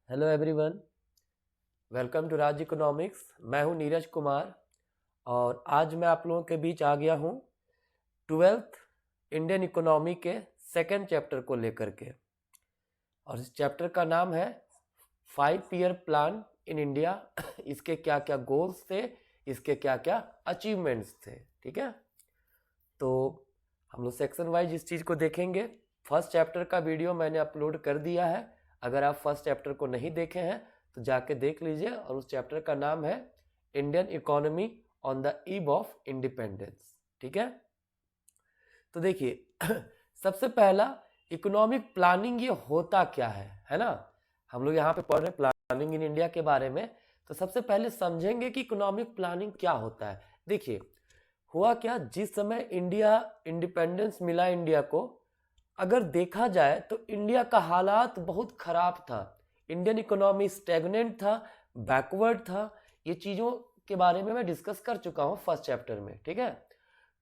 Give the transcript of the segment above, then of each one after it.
Hello everyone, welcome to Raj economics. मैं हूं नीरज कुमार और आज मैं आप लोगों के बीच आ गया हूं ट्वेल्थ इंडियन इकोनॉमी के सेकेंड चैप्टर को लेकर के। और इस चैप्टर का नाम है 5 ईयर प्लान इन इंडिया। इसके क्या क्या गोल्स थे, इसके क्या क्या अचीवमेंट्स थे। ठीक है, तो हम लोग सेक्शन वाइज इस चीज़ को देखेंगे। फर्स्ट चैप्टर का वीडियो मैंने अपलोड कर दिया है। अगर आप फर्स्ट चैप्टर को नहीं देखे हैं तो जाके देख लीजिए। और उस चैप्टर का नाम है Indian economy on the eve of independence. ठीक है, तो देखिए सबसे पहला इकोनॉमिक प्लानिंग ये होता क्या है ना। हम लोग यहाँ पे पढ़ रहे प्लानिंग इन इंडिया के बारे में। तो सबसे पहले समझेंगे कि इकोनॉमिक प्लानिंग क्या होता है। देखिए, हुआ क्या, जिस समय इंडिया इंडिपेंडेंस मिला इंडिया को, अगर देखा जाए तो इंडिया का हालात बहुत खराब था। इंडियन इकोनॉमी स्टेगनेंट था, बैकवर्ड था। ये चीज़ों के बारे में मैं डिस्कस कर चुका हूँ फर्स्ट चैप्टर में। ठीक है,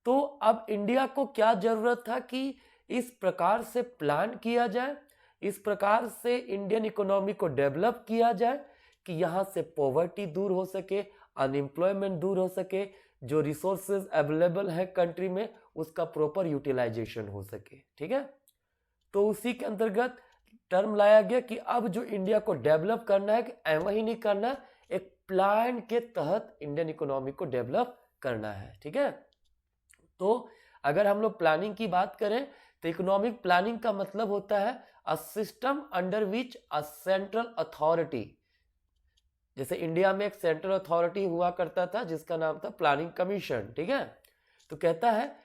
तो अब इंडिया को क्या जरूरत था कि इस प्रकार से प्लान किया जाए, इस प्रकार से इंडियन इकोनॉमी को डेवलप किया जाए कि यहाँ से पॉवर्टी दूर हो सके, अनएम्प्लॉयमेंट दूर हो सके, जो रिसोर्सेज अवेलेबल है कंट्री में उसका प्रॉपर यूटिलाइजेशन हो सके। ठीक है, तो उसी के अंतर्गत टर्म लाया गया कि अब जो इंडिया को डेवलप करना है, कि वही नहीं करना है, एक प्लान के तहत इंडियन इकोनॉमी को डेवलप करना है। ठीक है, तो अगर हम लोग प्लानिंग की बात करें तो इकोनॉमिक प्लानिंग का मतलब होता है a system under which a central authority, जैसे इंडिया में एक सेंट्रल अथॉरिटी हुआ करता था जिसका नाम था प्लानिंग कमीशन। ठीक है, तो कहता है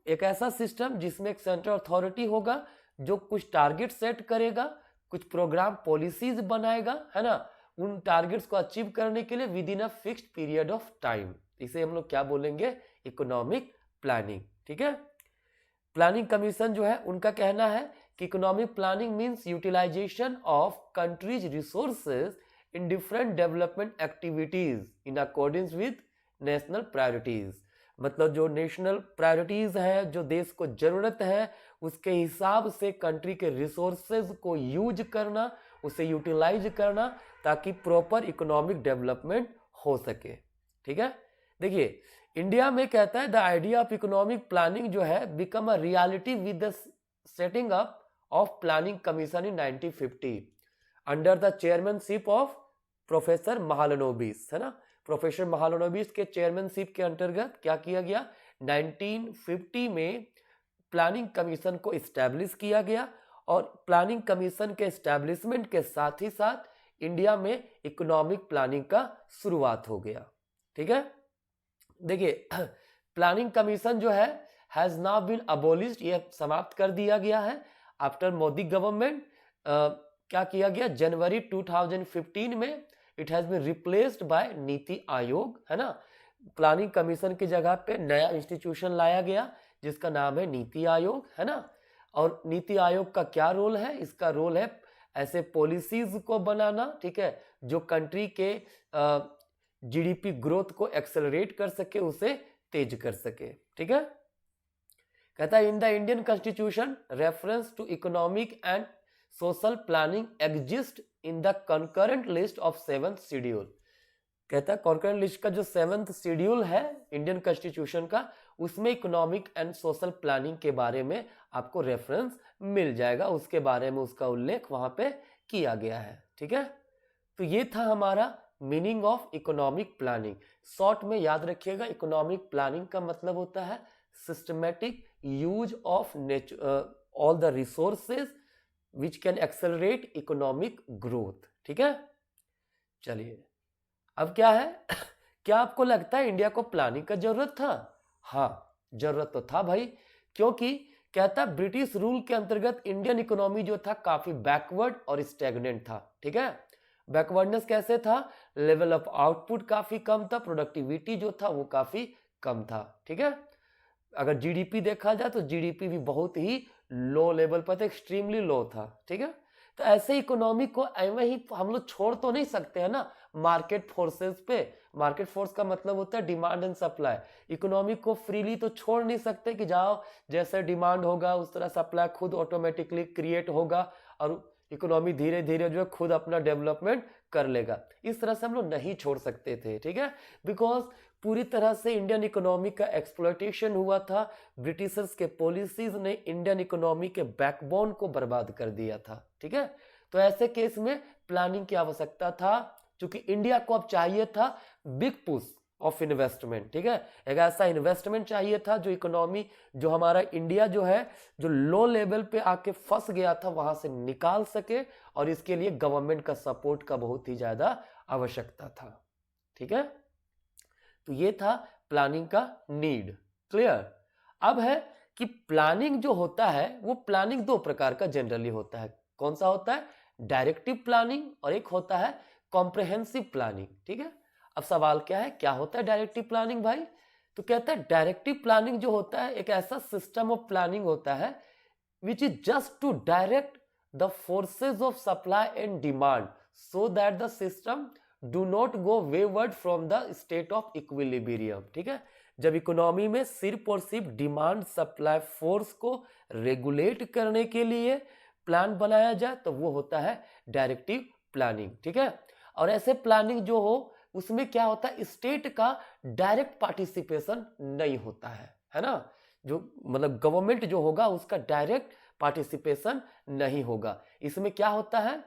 एक ऐसा सिस्टम जिसमें एक सेंट्रल अथॉरिटी होगा जो कुछ टारगेट सेट करेगा, कुछ प्रोग्राम पॉलिसीज बनाएगा, है ना, उन टारगेट्स को अचीव करने के लिए with in a fixed period of time. इसे हम लोग क्या बोलेंगे, इकोनॉमिक प्लानिंग। ठीक है, प्लानिंग कमीशन जो है उनका कहना है कि economic planning means utilisation of country's resources in different development activities in according with national priorities. मतलब जो नेशनल प्रायोरिटीज है, जो देश को जरूरत है, उसके हिसाब से कंट्री के रिसोर्सेज को यूज करना, उसे यूटिलाइज करना, ताकि प्रॉपर इकोनॉमिक डेवलपमेंट हो सके। ठीक है, देखिए इंडिया में कहता है the idea of economic planning जो है become a reality with the setting up of planning commission in 1950 under the chairmanship of professor Mahalanobis, है ना। प्रोफेसर महालनोबिस के चेयरमैनशिप के अंतर्गत क्या किया गया, 1950 में प्लानिंग कमीशन को इस्टेब्लिश किया गया। और प्लानिंग कमीशन के इस्टेब्लिशमेंट के साथ ही साथ इंडिया में इकोनॉमिक प्लानिंग का शुरुआत हो गया। ठीक है, देखिए प्लानिंग कमीशन जो है हैज नाउ बीन अबोलिश्ड, ये समाप्त कर दिया गया है आफ्टर मोदी गवर्नमेंट। क्या किया गया, जनवरी 2015 में it has been replaced by NITI Aayog, है ना। प्लानिंग कमीशन की जगह पे नया इंस्टीट्यूशन लाया गया जिसका नाम है नीति आयोग, है ना। और नीति आयोग का क्या रोल है, इसका रोल है ऐसे पॉलिसीज को बनाना, ठीक है, जो कंट्री के जीडीपी ग्रोथ को एक्सेलरेट कर सके, उसे तेज कर सके। ठीक है, कहता है in the Indian constitution reference to economic and social planning exist in the concurrent list of 7th schedule. कहता है कॉन्करेंट लिस्ट का जो 7th शेड्यूल है इंडियन कॉन्स्टिट्यूशन का, उसमें इकोनॉमिक एंड सोशल प्लानिंग के बारे में आपको रेफरेंस मिल जाएगा, उसके बारे में उसका उल्लेख वहां पे किया गया है। ठीक है, तो ये था हमारा meaning of economic planning. Short में याद रखिएगा, इकोनॉमिक प्लानिंग का मतलब होता है systematic use of all the resources which can accelerate economic growth. ठीक है, चलिए अब क्या है क्या आपको लगता है इंडिया को प्लानिंग का जरूरत था? हाँ, जरूरत तो था भाई, क्योंकि कहता ब्रिटिश रूल के अंतर्गत इंडियन इकोनॉमी जो था काफी बैकवर्ड और स्टेगनेंट था। ठीक है, बैकवर्डनेस कैसे था, लेवल ऑफ आउटपुट काफी कम था, प्रोडक्टिविटी जो था वो काफी कम था। ठीक है, अगर जीडीपी देखा जाए तो जीडीपी भी बहुत ही लो लेवल पर था, एक्सट्रीमली लो था। ठीक है, तो ऐसे इकोनॉमी को ऐਵੇਂ ही हम लोग छोड़ तो नहीं सकते हैं ना मार्केट फोर्सेस पे। मार्केट फोर्स का मतलब होता है डिमांड एंड सप्लाई। इकोनॉमी को फ्रीली तो छोड़ नहीं सकते कि जाओ जैसे डिमांड होगा उस तरह सप्लाई खुद ऑटोमेटिकली क्रिएट होगा और इकोनॉमी धीरे धीरे जो है खुद अपना डेवलपमेंट कर लेगा। इस तरह से हम लोग नहीं छोड़ सकते थे, ठीक है, बिकॉज पूरी तरह से इंडियन इकोनॉमी का एक्सप्लॉयटेशन हुआ था। ब्रिटिशर्स के पॉलिसीज ने इंडियन इकोनॉमी के बैकबोन को बर्बाद कर दिया था, ठीक है। तो ऐसे केस में प्लानिंग की आवश्यकता था, क्योंकि इंडिया को अब चाहिए था बिग पुश ऑफ इन्वेस्टमेंट, ठीक है। एक ऐसा इन्वेस्टमेंट चाहिए था जो इकोनॉमी, जो हमारा इंडिया जो है जो लो लेवल पे आके फंस गया था वहां से निकाल सके, और इसके लिए गवर्नमेंट का सपोर्ट का बहुत ही ज्यादा आवश्यकता था, ठीक है। तो ये था प्लानिंग का नीड, क्लियर। अब है कि प्लानिंग जो होता है वो प्लानिंग दो प्रकार का जनरली होता है। कौन सा होता है? डायरेक्टिव प्लानिंग, और एक होता है कॉम्प्रिहेंसिव प्लानिंग, ठीक है। अब सवाल क्या है, क्या होता है डायरेक्टिव प्लानिंग भाई? तो कहता है डायरेक्टिव प्लानिंग जो होता है एक ऐसा सिस्टम ऑफ प्लानिंग होता है which is just to direct the forces of supply and demand so that the system do not go wayward from the state of equilibrium, ठीक है। जब इकोनॉमी में सिर्फ और सिर्फ डिमांड सप्लाई फोर्स को रेगुलेट करने के लिए प्लान बनाया जाए तो वो होता है डायरेक्टिव प्लानिंग, ठीक है। और ऐसे प्लानिंग जो हो उसमें क्या होता है, स्टेट का डायरेक्ट पार्टिसिपेशन नहीं होता है ना। जो मतलब गवर्नमेंट जो होगा उसका डायरेक्ट पार्टिसिपेशन नहीं होगा। इसमें क्या होता है,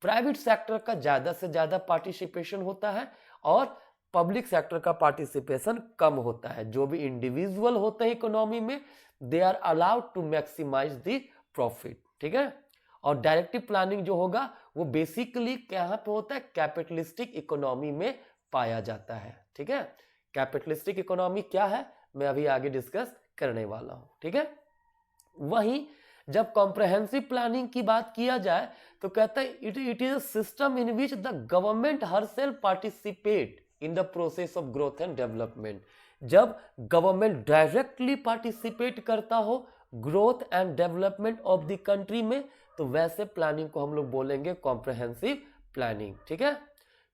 प्राइवेट सेक्टर का ज्यादा से ज्यादा पार्टिसिपेशन होता है और पब्लिक सेक्टर का पार्टिसिपेशन कम होता है। जो भी इंडिविजुअल होते हैं इकोनॉमी में they are allowed to maximise the profit, ठीक है। और डायरेक्टिव प्लानिंग जो होगा वो बेसिकली कहां पे होता है, कैपिटलिस्टिक इकोनॉमी में पाया जाता है, ठीक है। कैपिटलिस्टिक इकोनॉमी क्या है मैं अभी आगे डिस्कस करने वाला हूं, ठीक है। वहीं जब कॉम्प्रिहेंसिव प्लानिंग की बात किया जाए तो कहता है it is a system in which the government herself participate in the process of growth and development. जब गवर्नमेंट डायरेक्टली पार्टिसिपेट करता हो growth and development of the country में, तो वैसे प्लानिंग को हम लोग बोलेंगे कॉम्प्रिहेंसिव प्लानिंग, ठीक है।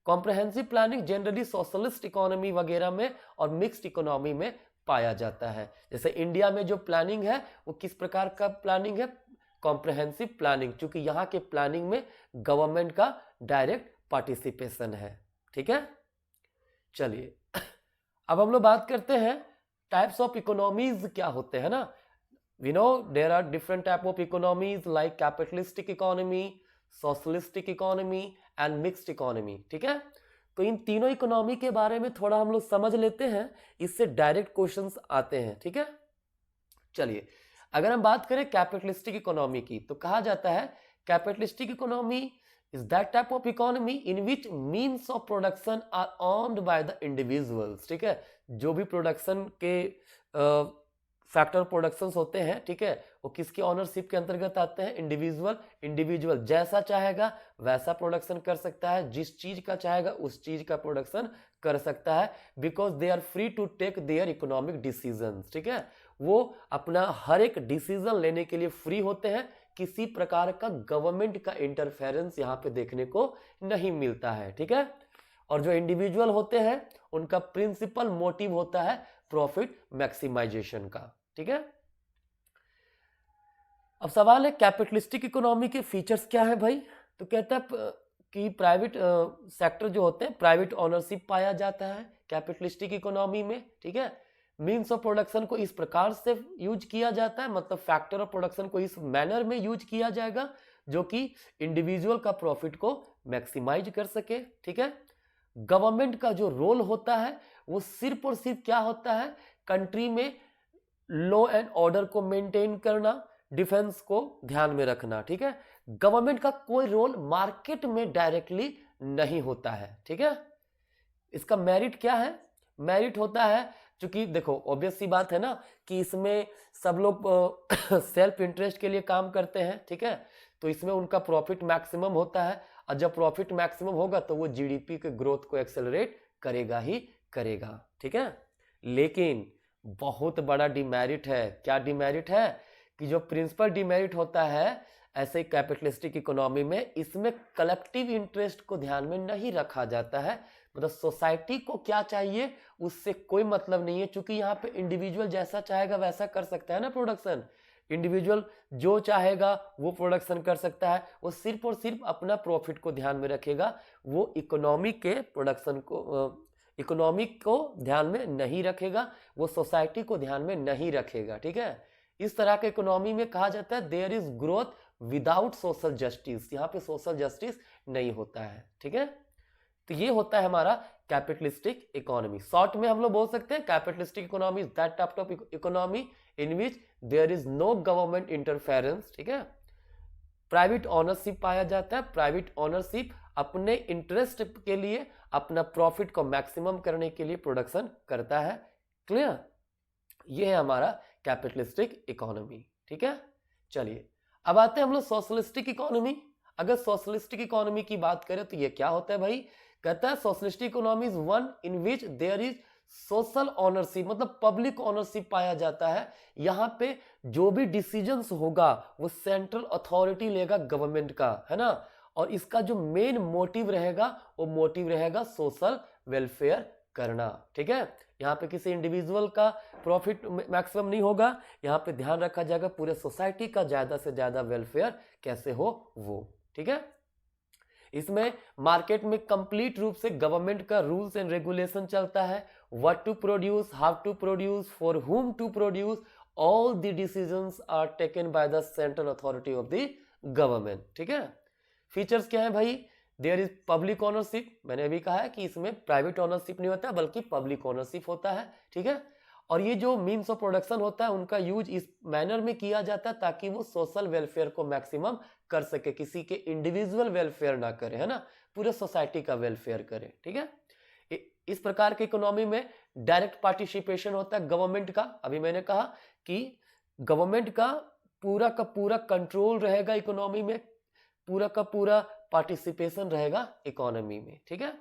Comprehensive planning generally socialist economy वगैरह में और मिक्स्ड इकोनॉमी में पाया जाता है। जैसे इंडिया में जो प्लानिंग है वो किस प्रकार का प्लानिंग है, कॉम्प्रिहेंसिव प्लानिंग, क्योंकि यहाँ के प्लानिंग में गवर्नमेंट का डायरेक्ट पार्टिसिपेशन है, ठीक है। चलिए अब हम लोग बात करते हैं टाइप्स ऑफ इकोनॉमीज क्या होते हैं ना। We know there are different type of economies like capitalistic economy, socialistic economy and mixed economy, ठीक है। तो इन तीनों इकोनॉमी के बारे में थोड़ा हम लोग समझ लेते हैं, इससे डायरेक्ट क्वेश्चंस आते हैं, ठीक है। चलिए अगर हम बात करें कैपिटलिस्टिक इकोनॉमी की तो कहा जाता है capitalistic economy is that type of economy in which means of production are owned by the individuals, ठीक है। जो भी प्रोडक्शन के फैक्टर प्रोडक्शंस होते हैं, ठीक है, वो किसकी ऑनरशिप के अंतर्गत आते हैं, इंडिविजुअल जैसा चाहेगा वैसा प्रोडक्शन कर सकता है, जिस चीज का चाहेगा उस चीज का प्रोडक्शन कर सकता है, because they are free to take their economic decisions, ठीक है। वो अपना हर एक डिसीजन लेने के लिए फ्री होते हैं, किसी प्रकार का गवर्नमेंट का इंटरफेरेंस यहाँ पे देखने को नहीं मिलता है, ठीक है। और जो इंडिविजुअल होते हैं उनका प्रिंसिपल मोटिव होता है प्रॉफिट मैक्सिमाइजेशन का, ठीक है। अब सवाल है कैपिटलिस्टिक इकोनॉमी के फीचर्स क्या है भाई। तो कहता है कि प्राइवेट सेक्टर जो होते हैं प्राइवेट ओनरशिप पाया जाता है कैपिटलिस्टिक इकोनॉमी में, ठीक है। मीन्स ऑफ प्रोडक्शन को इस प्रकार से यूज किया जाता है, मतलब फैक्टर ऑफ प्रोडक्शन को इस मैनर में यूज किया जाएगा जो कि इंडिविजुअल का प्रॉफिट को मैक्सिमाइज कर सके, ठीक है। गवर्नमेंट का जो रोल होता है वो सिर्फ और सिर्फ क्या होता है, कंट्री में लॉ एंड ऑर्डर को मेंटेन करना, डिफेंस को ध्यान में रखना, ठीक है। गवर्नमेंट का कोई रोल मार्केट में डायरेक्टली नहीं होता है, ठीक है। इसका मेरिट क्या है, मेरिट होता है क्योंकि देखो ऑब्वियस सी बात है ना कि इसमें सब लोग सेल्फ इंटरेस्ट के लिए काम करते हैं, ठीक है। तो इसमें उनका प्रॉफिट मैक्सिमम होता है, और जब प्रॉफिट मैक्सिमम होगा तो वो जीडीपी के ग्रोथ को एक्सेलरेट करेगा ही करेगा, ठीक है। लेकिन बहुत बड़ा डिमेरिट है, क्या डिमेरिट है कि जो प्रिंसिपल डिमेरिट होता है ऐसे कैपिटलिस्टिक इकोनॉमी में, इसमें कलेक्टिव इंटरेस्ट को ध्यान में नहीं रखा जाता है। मतलब सोसाइटी को क्या चाहिए उससे कोई मतलब नहीं है, क्योंकि यहाँ पे इंडिविजुअल जैसा चाहेगा वैसा कर सकता है ना प्रोडक्शन, इंडिविजुअल जो चाहेगा वो प्रोडक्शन कर सकता है, वो सिर्फ और सिर्फ अपना प्रॉफिट को ध्यान में रखेगा, वो इकोनॉमी के प्रोडक्शन को इकोनॉमी को ध्यान में नहीं रखेगा, वो सोसाइटी को ध्यान में नहीं रखेगा। ठीक है, इस तरह के इकोनॉमी में कहा जाता है there is growth without social justice, यहाँ पे सोशल जस्टिस नहीं होता है। ठीक है, तो ये होता है हमारा कैपिटलिस्टिक इकोनॉमी। शॉर्ट में हम लोग बोल सकते हैं capitalistic economy is that type of economy in which there is no government interference. ठीक है, प्राइवेट ऑनरशिप पाया जाता है, प्राइवेट ऑनरशिप अपने इंटरेस्ट के लिए, अपना प्रॉफिट को मैक्सिमम करने के लिए प्रोडक्शन करता है। क्लियर, ये है हमारा कैपिटलिस्टिक इकोनॉमी। ठीक है, चलिए अब आते हैं हम लोग सोशलिस्टिक इकोनॉमी। अगर सोशलिस्टिक इकोनॉमी की बात करें तो ये क्या होता है भाई, कहता है socialistic economy is one in which there is social ownership, मतलब पब्लिक ऑनरशिप पाया जाता है। यहाँ पे जो भी डिसीजंस होगा वो सेंट्रल अथॉरिटी लेगा गवर्नमेंट का, है ना, और इसका जो मेन मोटिव रहेगा वो मोटिव रहेगा सोशल वेलफेयर करना। ठीक है, यहाँ पे किसी इंडिविजुअल का प्रॉफिट मैक्सिमम नहीं होगा, यहाँ पे ध्यान रखा जाएगा पूरे सोसाइटी का ज्यादा से ज्यादा वेलफेयर कैसे हो वो। ठीक है, इसमें मार्केट में कंप्लीट रूप से गवर्नमेंट का रूल्स एंड रेगुलेशन चलता है, what to produce, how to produce, for whom to produce, all the decisions are taken by the central authority of the government. ठीक है, फीचर्स क्या है भाई, देयर इज पब्लिक ओनरशिप, मैंने अभी कहा है कि इसमें प्राइवेट ओनरशिप नहीं होता बल्कि पब्लिक ओनरशिप होता है। ठीक है, और ये जो मीन्स ऑफ प्रोडक्शन होता है उनका यूज इस मैनर में किया जाता है ताकि वो सोशल वेलफेयर को मैक्सिमम कर सके, किसी के इंडिविजुअल वेलफेयर ना करे, है ना, पूरे सोसाइटी का वेलफेयर करे। ठीक है, इस प्रकार के इकोनॉमी में डायरेक्ट पार्टिसिपेशन होता है गवर्नमेंट का। अभी मैंने कहा कि गवर्नमेंट का पूरा कंट्रोल रहेगा इकोनॉमी में, पूरा का पूरा पार्टिसिपेशन रहेगा इकोनॉमी में। ठीक है,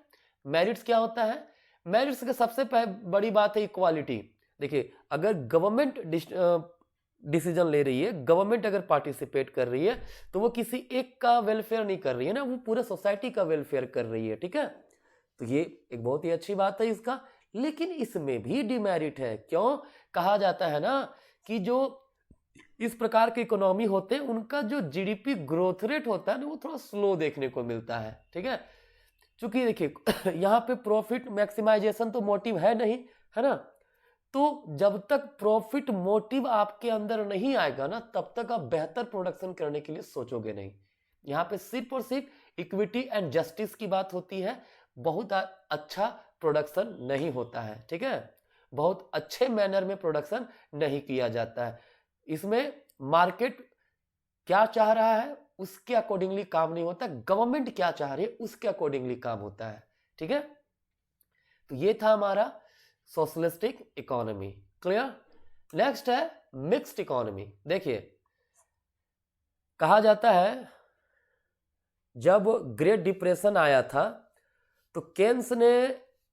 मेरिट्स क्या होता है, मेरिट्स का सबसे बड़ी बात है इक्वालिटी। देखिए, अगर गवर्नमेंट डिसीजन ले रही है, गवर्नमेंट अगर पार्टिसिपेट कर रही है तो वो किसी एक का वेलफेयर नहीं कर रही है ना, वो पूरे सोसाइटी का वेलफेयर कर रही है। ठीक है, तो ये एक बहुत ही अच्छी बात है इसका, लेकिन इसमें भी डिमेरिट है। क्यों कहा जाता है ना कि जो इस प्रकार के इकोनॉमी होते हैं उनका जो जीडीपी ग्रोथ रेट होता है ना वो थोड़ा स्लो देखने को मिलता है। ठीक है, क्योंकि देखिए यहाँ पे प्रॉफिट मैक्सिमाइजेशन तो मोटिव है नहीं, है ना, तो जब तक प्रॉफिट मोटिव आपके अंदर नहीं आएगा ना तब तक आप बेहतर प्रोडक्शन करने के लिए सोचोगे नहीं। यहाँ पे सिर्फ और सिर्फ इक्विटी एंड जस्टिस की बात होती है, बहुत अच्छा प्रोडक्शन नहीं होता है। ठीक है, बहुत अच्छे मैनर में प्रोडक्शन नहीं किया जाता है, इसमें मार्केट क्या चाह रहा है उसके अकॉर्डिंगली काम नहीं होता, गवर्नमेंट क्या चाह रही है उसके अकॉर्डिंगली काम होता है। ठीक है, तो ये था हमारा सोशलिस्टिक इकोनॉमी। क्लियर, नेक्स्ट है मिक्स्ड इकोनॉमी। देखिए, कहा जाता है जब ग्रेट डिप्रेशन आया था तो केन्स ने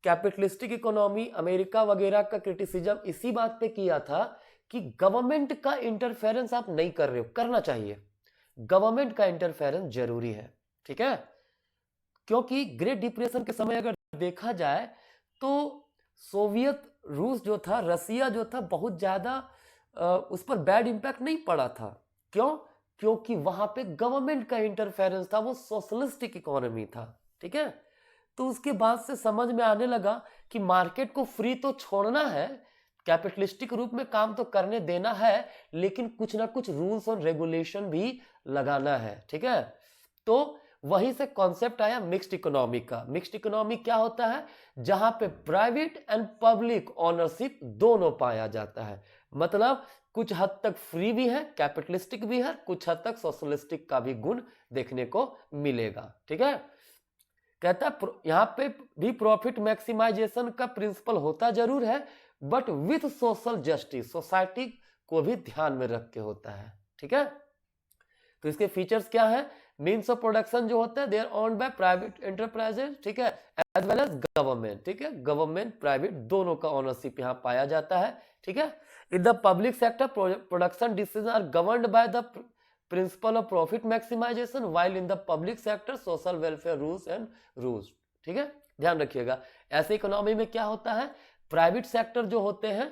कैपिटलिस्टिक इकोनॉमी अमेरिका वगैरह का क्रिटिसिज्म इसी बात पे किया था कि गवर्नमेंट का इंटरफेरेंस आप नहीं कर रहे हो, करना चाहिए, गवर्नमेंट का इंटरफेरेंस जरूरी है। ठीक है, क्योंकि ग्रेट डिप्रेशन के समय अगर देखा जाए तो सोवियत रूस जो था, रसिया जो था, बहुत ज्यादा उस पर बैड इंपैक्ट नहीं पड़ा था। क्यों, क्योंकि वहां पे गवर्नमेंट का इंटरफेरेंस था, वो सोशलिस्टिक इकोनॉमी था। ठीक है, तो उसके बाद से समझ में आने लगा कि मार्केट को फ्री तो छोड़ना है, कैपिटलिस्टिक रूप में काम तो करने देना है, लेकिन कुछ ना कुछ रूल्स और रेगुलेशन भी लगाना है। ठीक है, तो वहीं से कॉन्सेप्ट आया मिक्स्ड इकोनॉमी का। मिक्स्ड इकोनॉमी क्या होता है, जहां पे प्राइवेट एंड पब्लिक ओनरशिप दोनों पाया जाता है, मतलब कुछ हद तक फ्री भी है, कैपिटलिस्टिक भी है, कुछ हद तक सोशलिस्टिक का भी गुण देखने को मिलेगा। ठीक है, कहता है यहां पे भी प्रॉफिट मैक्सिमाइजेशन का प्रिंसिपल होता जरूर है but with social justice, society को भी ध्यान में रख के होता है। ठीक है, तो इसके फीचर्स क्या है, मीन्स ऑफ प्रोडक्शन जो होता है they are owned by private enterprises. ठीक है, एज वेल एज गवर्नमेंट। ठीक है, गवर्नमेंट प्राइवेट दोनों का ओनरशिप यहाँ पाया जाता है। ठीक है, in the public sector production decision are governed by the principle of profit maximisation while in the public sector social welfare rules and rules. ठीक है, ध्यान रखिएगा, ऐसे इकोनॉमी में क्या होता है, प्राइवेट सेक्टर जो होते हैं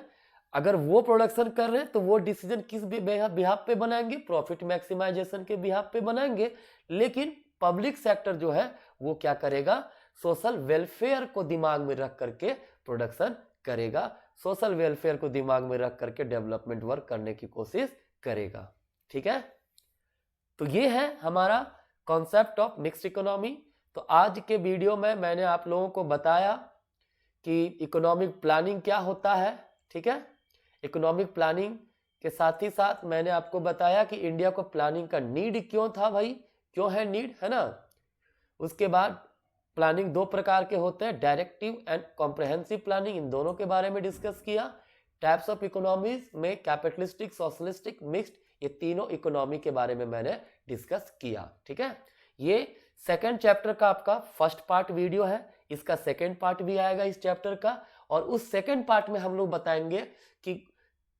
अगर वो प्रोडक्शन कर रहे हैं तो वो डिसीजन किस बिहाफ पे बनाएंगे, प्रॉफिट मैक्सिमाइजेशन के बिहाफ पे बनाएंगे। लेकिन पब्लिक सेक्टर जो है वो क्या करेगा, सोशल वेलफेयर को दिमाग में रख करके प्रोडक्शन करेगा, सोशल वेलफेयर को दिमाग में रख करके डेवलपमेंट वर्क करने की कोशिश करेगा। ठीक है, तो ये है हमारा कॉन्सेप्ट ऑफ मिक्स्ड इकोनॉमी। तो आज के वीडियो में मैंने आप लोगों को बताया कि इकोनॉमिक प्लानिंग क्या होता है। ठीक है, इकोनॉमिक प्लानिंग के साथ ही साथ मैंने आपको बताया कि इंडिया को प्लानिंग का नीड क्यों था भाई, क्यों है नीड, है ना। उसके बाद प्लानिंग दो प्रकार के होते हैं, डायरेक्टिव एंड कॉम्प्रहेंसिव प्लानिंग, इन दोनों के बारे में डिस्कस किया। टाइप्स ऑफ इकोनॉमीज में कैपिटलिस्टिक, सोशलिस्टिक, मिक्स्ड, ये तीनों इकोनॉमी के बारे में मैंने डिस्कस किया। ठीक है, ये सेकंड चैप्टर का आपका फर्स्ट पार्ट वीडियो है, इसका सेकंड पार्ट भी आएगा इस चैप्टर का। और उस सेकंड पार्ट में हम लोग बताएंगे कि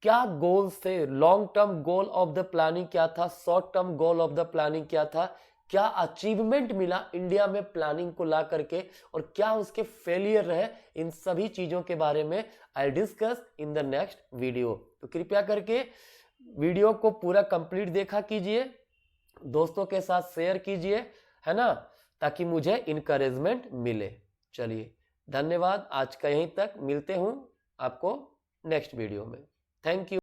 क्या गोल्स थे, long term goal of the planning क्या था, short term goal of the planning क्या था, क्या अचीवमेंट मिला इंडिया में प्लानिंग को ला करके, और क्या उसके फेलियर रहे, इन सभी चीजों के बारे में I discuss in the next video. तो कृपया करके वीडियो को पूरा कंप्लीट देखा कीजिए, दोस्तों के साथ शेयर कीजिए, है ना, ताकि मुझे इनकरेजमेंट मिले। चलिए धन्यवाद, आज का यहीं तक, मिलते हूं आपको नेक्स्ट वीडियो में। Thank you.